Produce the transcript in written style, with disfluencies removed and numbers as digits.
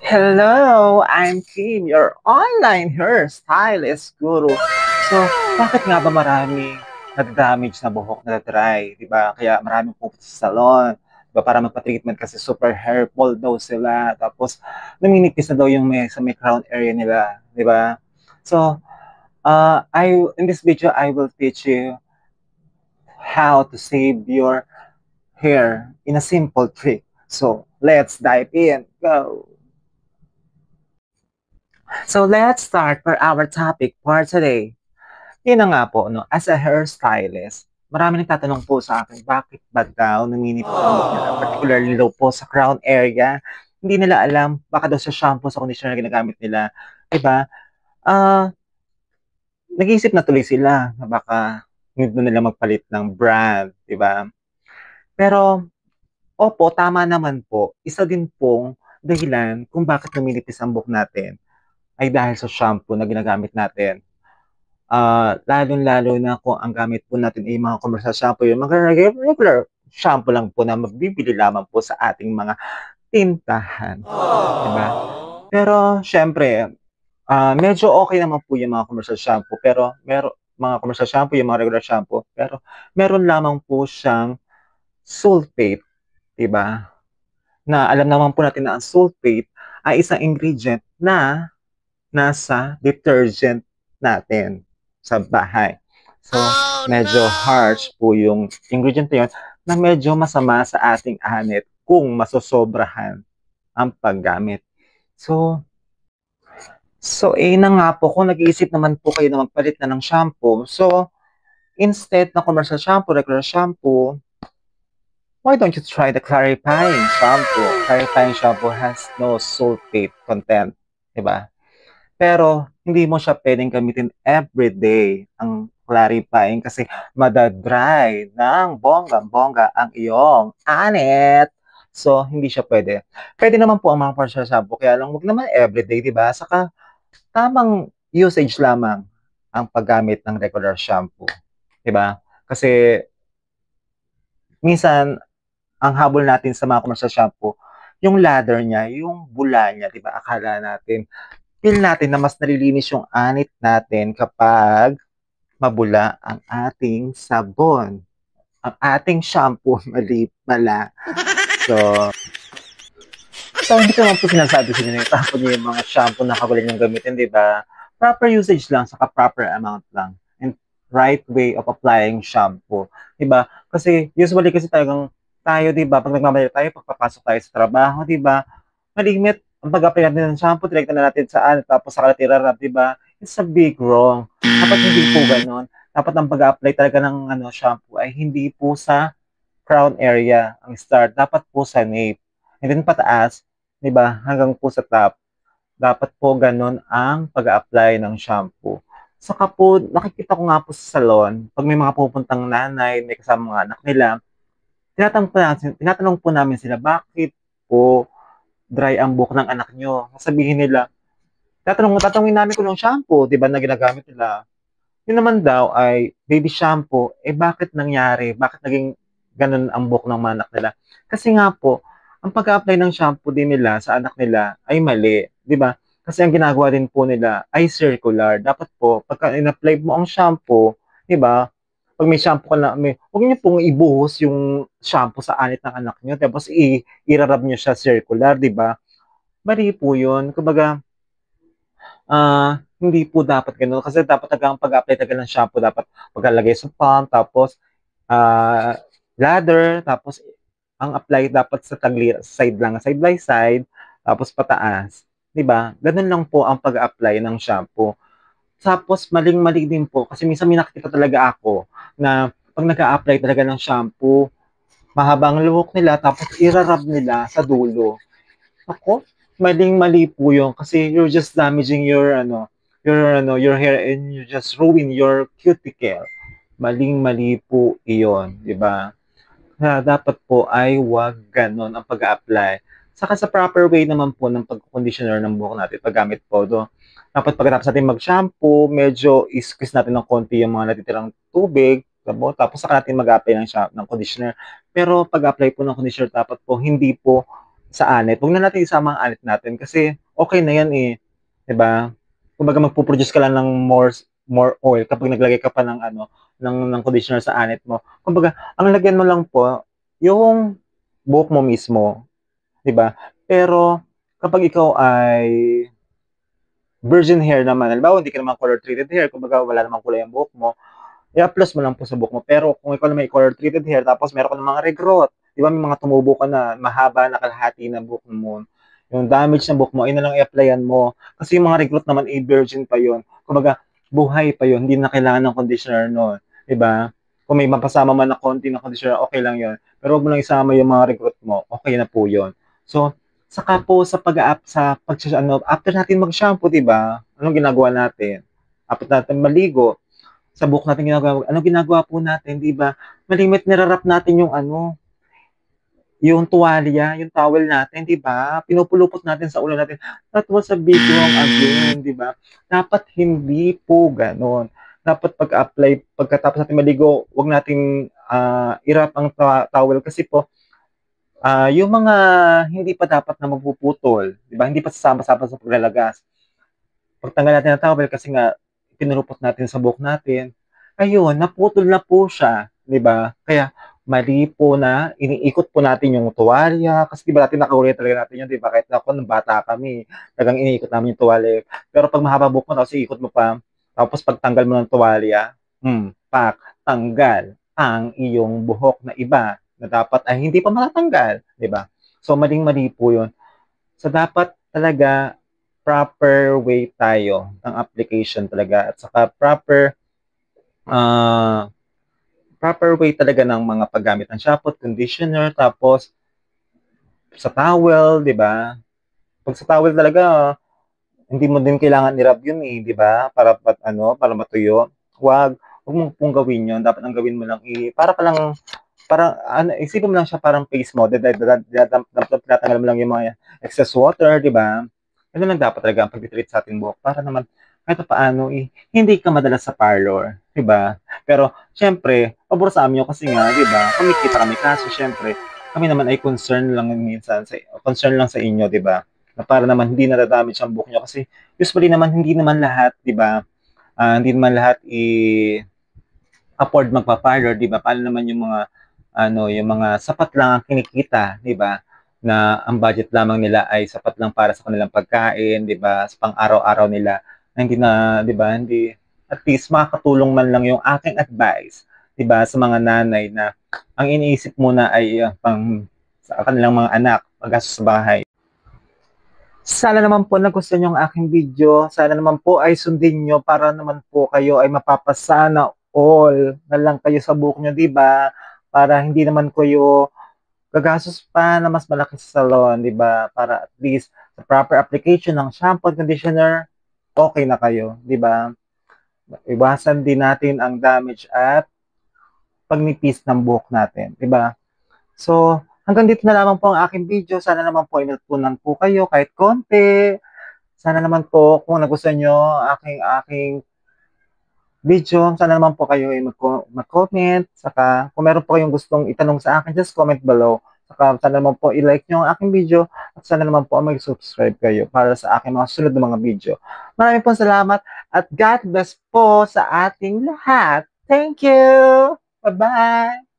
Hello, I'm Kim, your online hairstylist guru. So, bakit nga ba maraming nag-damage na buhok na dry? Di ba? Kaya maraming pupunta sa salon. Di ba? Para magpa-treatment kasi super hair fall daw sila. Tapos, naminipis na daw yung sa may crown area nila. Di ba? So, in this video, I will teach you how to save your hair in a simple trick. So, let's dive in. Go! So let's start for our topic for today. Yun na nga po, no, as a hairstylist, marami nagtatanong po sa akin, bakit ba daw naninipis ang buhok nila, particularly daw po sa crown area. Hindi nila alam, baka daw sa shampoo, sa conditioner na ginagamit nila. Diba? Ah, nag-iisip na tuloy sila na baka hindi na nila magpalit ng brand, diba? Pero, opo, tama naman po. Isa din pong dahilan kung bakit naninipis ang buhok natin ay dahil sa shampoo na ginagamit natin. Lalong-lalo na kung ang gamit po natin ay mga commercial shampoo, yung mga regular shampoo lang po na mabibili lamang po sa ating mga tindahan, 'di ba? Pero siyempre, medyo okay naman po yung mga commercial shampoo, pero mga commercial shampoo, yung mga regular shampoo, pero meron lamang po siyang sulfate, 'di ba? Na alam naman po natin na ang sulfate ay isang ingredient na nasa detergent natin sa bahay. So, medyo harsh po yung ingredient na yun na medyo masama sa ating anit kung masosobrahan ang paggamit. So, na nga po, kung nag-iisip naman po kayo na magpalit na ng shampoo, so, instead na commercial shampoo, regular shampoo, why don't you try the clarifying shampoo? Clarifying shampoo has no sulfate content, diba? Pero hindi mo siya pwedeng gamitin everyday ang clarifying kasi madadry ng bonggang-bongga ang iyong anit. So, hindi siya pwede. Pwede naman po ang mga partial shampoo, kaya lang huwag naman everyday, di ba? Saka, tamang usage lamang ang paggamit ng regular shampoo. Di ba? Kasi, minsan, ang habol natin sa mga commercial shampoo, yung lather niya, yung bula niya, di ba? Akala natin, feel natin na mas nalilinis yung anit natin kapag mabula ang ating sabon. Ang ating shampoo, mali pala. So, hindi ko naman po sinasabi sa inyo na itapon niyo yung mga shampoo na kagulan yung gamitin, di ba? Proper usage lang, saka proper amount lang. And right way of applying shampoo. Di ba? Kasi usually kasi talagang tayo, di ba, pag nagmamadali tayo, pagpapasok tayo sa trabaho, di ba, malimit ang pag-apply natin ng shampoo, direkta na natin saan, tapos sa tirarap, di ba? It's a big wrong. Dapat hindi po ganon. Dapat ang pag-apply talaga ng shampoo ay hindi po sa crown area ang start. Dapat po sa nape. And then pataas, di ba, hanggang po sa top. Dapat po ganon ang pag-apply ng shampoo. Saka po, nakikita ko nga po sa salon, pag may mga pupuntang nanay, may kasama mga anak nila, tinatanong po namin sila, bakit po dry ang buhok ng anak nyo? Sabihin nila, tatanungin namin kung yung shampoo, di ba, na ginagamit nila. Yun naman daw ay baby shampoo, bakit nangyari? Bakit naging ganun ang buhok ng mga anak nila? Kasi nga po, ang pag-apply ng shampoo din nila sa anak nila ay mali, di ba? Kasi ang ginagawa din po nila ay circular. Dapat po, pagka in-apply mo ang shampoo, di ba? Pag may shampoo ka na, huwag niyo pong ibuhos yung shampoo sa anit ng anak niyo, tapos irarab niyo siya circular, di ba? Mali po yun. Kumbaga, hindi po dapat gano'n. Kasi dapat talaga ang pag-apply talaga ng shampoo, dapat pagkalagay sa palm, tapos ah, lather, tapos ang apply dapat sa side lang, side by side, tapos pataas. 'Di ba? Ganun lang po ang pag-apply ng shampoo. Tapos maling-mali din po kasi minsan may nakikita talaga ako na pag nag-a-apply talaga ng shampoo, mahabang luhok nila tapos irarab nila sa dulo. Ako, maling-mali po yun kasi you're just damaging your hair and you just ruin your cuticle. Maling-mali po iyon, di ba? Kaya dapat po ay wag ganon ang pag-apply. Saka sa proper way naman po ng pag-conditioner ng buhok natin, paggamit po do. Dapat pagkatapos natin mag-shampoo, medyo i-squeeze natin ng konti yung mga natitirang tubig, tapos saka natin mag-apply ng conditioner. Pero pag-apply po ng conditioner, dapat po hindi po sa anit. Huwag na natin isama ang anit natin kasi okay na yan eh. 'Di ba? Kumbaga magpo-produce ka lang ng more oil kapag naglagay ka pa ng ano, ng conditioner sa anit mo. Kumbaga, ang lagyan mo lang po yung buhok mo mismo, 'di ba? Pero kapag ikaw ay virgin hair naman, halimbawa hindi ka naman color treated hair, kumbaga wala namang kulay ang buhok mo, i-apply mo lang po sa buhok mo. Pero kung ikaw na may color treated hair tapos meron ka ng mga regrowth, 'di ba may mga tumubo ka na mahaba na kalahati na buhok mo. Yung damage ng buhok mo, ayun na lang i-applyan mo. Kasi yung mga regrowth naman, virgin pa yon. Kumbaga, buhay pa yon, hindi na kailangan ng conditioner noon. 'Di ba? Kung may mapasama man na konti ng conditioner, okay lang yon. Pero wag mo lang isama yung mga regrowth mo, okay na po yon. So, saka po sa ano, after natin mag-shampoo, 'di ba? Anong ginagawa natin? After natin maligo, sa buhok natin ginagawa. Ano ginagawa po natin, 'di ba? Malimit nirarap natin yung ano, yung tuwalya, yung towel natin, 'di ba? Pinupulupot natin sa ulo natin. That was a big wrong again, 'di ba? Dapat hindi po gano'n. Dapat pag-apply, pagkatapos natin maligo, wag nating i-wrap ang towel kasi po yung mga hindi pa dapat na magpuputol, 'di ba? Hindi pa sasama-sama sa paglalagas. Pagtanggal natin ng towel kasi nga pinulupot natin sa buhok natin, ayun, naputol na po siya, 'di ba? Kaya mali po na iniikot po natin yung tuwalya kasi 'di ba dati nakakulay talaga natin yun, 'di ba? Kahit ako nung bata kami, talagang iniikot namin yung tuwalya. Pero pag mahaba buhok mo tapos iikot mo pa, tapos pagtanggal mo ng tuwalya, pak, tanggal ang iyong buhok na iba na dapat ay hindi pa matatanggal, 'di ba? So maling-mali po 'yun. So dapat talaga proper way tayo ng application talaga at saka uh, proper way talaga ng mga paggamit ng shampoo, conditioner, tapos sa towel, 'di ba? Pag sa towel talaga, hindi mo din kailangan i-rub yun eh, 'di ba? Para matuyo. Wag mo pong gawin yun. Dapat ang gawin mo lang para ka lang parang ano, isipin mo lang siya parang face mo. Tinatanggal mo lang yung mga excess water, 'di ba? Ano lang dapat talaga ang pag-treat sa ating buhok para naman kahit paano hindi ka madalas sa parlor, 'di ba? Pero syempre, pabor sa amin yun kasi nga, 'di ba? Kumikita kami kaso syempre, kami naman ay concern lang sa inyo, 'di ba? Na para naman hindi nadadamage ang buhok nyo kasi usually naman hindi naman lahat, 'di ba? Hindi naman lahat afford magpa-parlor, 'di ba? Paano naman yung mga yung mga sapat lang ang kinikita, 'di ba? Na ang budget lamang nila ay sapat lang para sa kanilang pagkain, 'di ba? Sa pang-araw-araw nila na hindi na, 'di ba? Hindi at least makakatulong man lang yung aking advice, 'di ba? Sa mga nanay na ang iniisip muna ay pang sa kanilang mga anak, paggastos sa bahay. Sana naman po nagustuhan niyo ang aking video. Sana naman po ay sundin niyo para naman po kayo ay mapapasana all na lang kayo sa buhok niyo, 'di ba? Para hindi naman kayo gagastos pa na mas malaki sa salon, 'di ba? Para at least sa proper application ng shampoo at conditioner, okay na kayo, 'di ba? Iwasan din natin ang damage at pagnipis ng buhok natin, 'di ba? So, hanggang dito na lamang po ang aking video. Sana naman po ay natutunan po kayo kahit konti. Sana naman po kung nagustuhan nyo aking video, sana naman po kayo ay mag-comment. Saka kung meron po kayong gustong itanong sa akin, just comment below. Saka sana naman po i-like nyo ang aking video at sana naman po mag-subscribe kayo para sa aking mga sunod na mga video. Maraming po salamat at God bless po sa ating lahat. Thank you! Bye-bye!